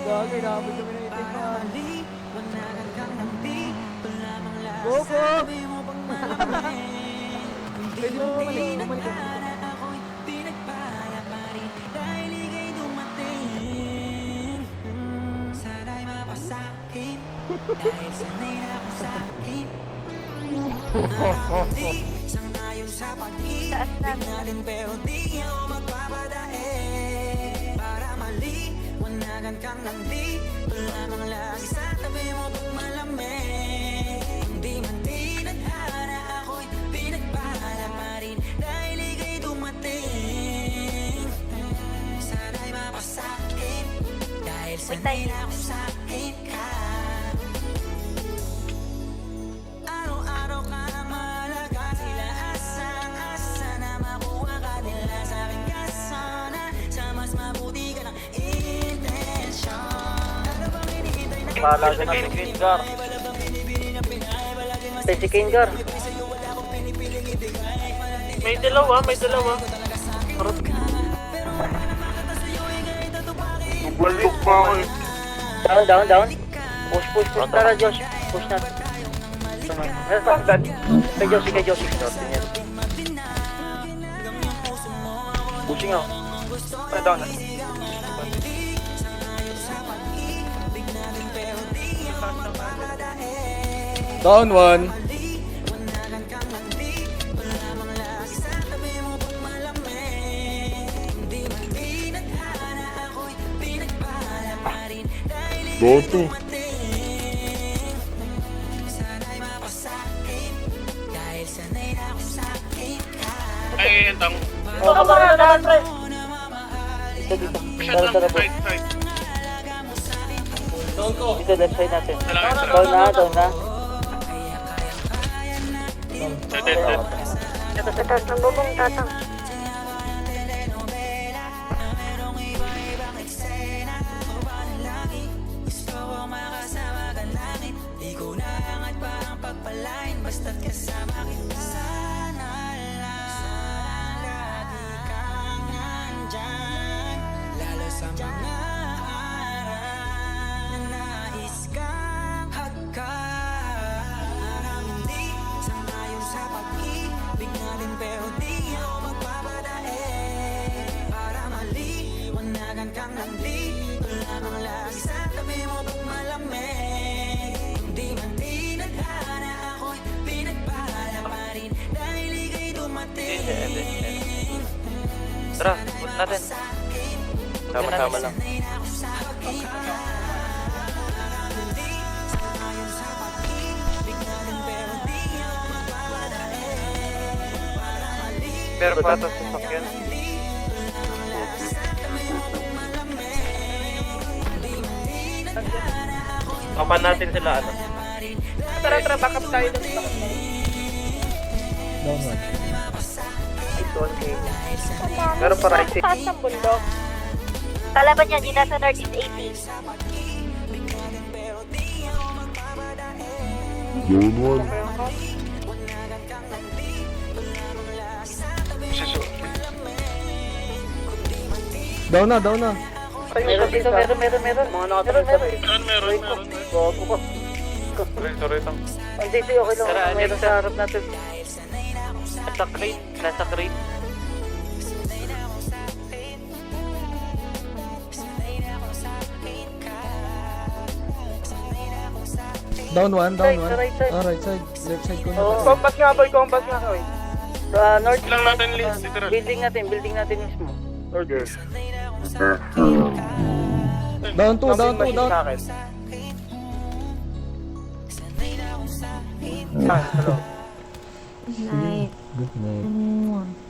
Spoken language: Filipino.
Gagi, namin kami na itikman. Gogo! Pwede mo bumalik ka. Dahil sanay na ako sa akin. Sangayon sa pag-ibig natin pero di ako magpapadae. Para maliwanagan kang nandi lamang lagi sa tabi mo pag malamig. Hindi man tinadhana ako'y pinagpala pa rin dahil ika'y dumating. Sana'y mapasakin dahil sanay na ako sa akin ka. Malaga na si Kengar. Si Kengar. May dalawa. Bulok pa ako eh. Down. Push. Tara, Josh. Push na. Kay Josh. Pushing ako. Down. Down one. Down two. Ay, entang. Naman, pre. Dito. Tara. Side. Dito, left side natin. Down na. Dead. Tatas ng bubong, tatang. Basta't kasama kita sana lang lagi kang nandyan. Lalo sa mga araw na nais kang hagkan. Hindi sangayon sa pag-ibig natin pero di ako magpapadae. Para maliwanagan kang nandito lamang lagi sa tabi mo pag malamig. Hindi man tinadhana ako'y pinagpala pa rin dahil ika'y dumating. Tara, punta natin. Sama-sama lang. Pero patas sa sakyan. Kapan natin sila, ano? Tara, backup tayo dun. Down one. Ito, okay. Pero para isip. Taas ng bundok. Kalaban niya, di nasa Northeast 80. Down one. Down na. Meron dito. Mga nakatapos eh. Meron. Gogo ko. Sorry. Hindi, okay lang. Meron sa harap natin. Nasa crate. Down one. Sa right side. Right side. Left side ko na. Compass nga, boy. North. Lang natin list dito. Building natin mismo. Okay. Down two. Sa akin. Night. Good night.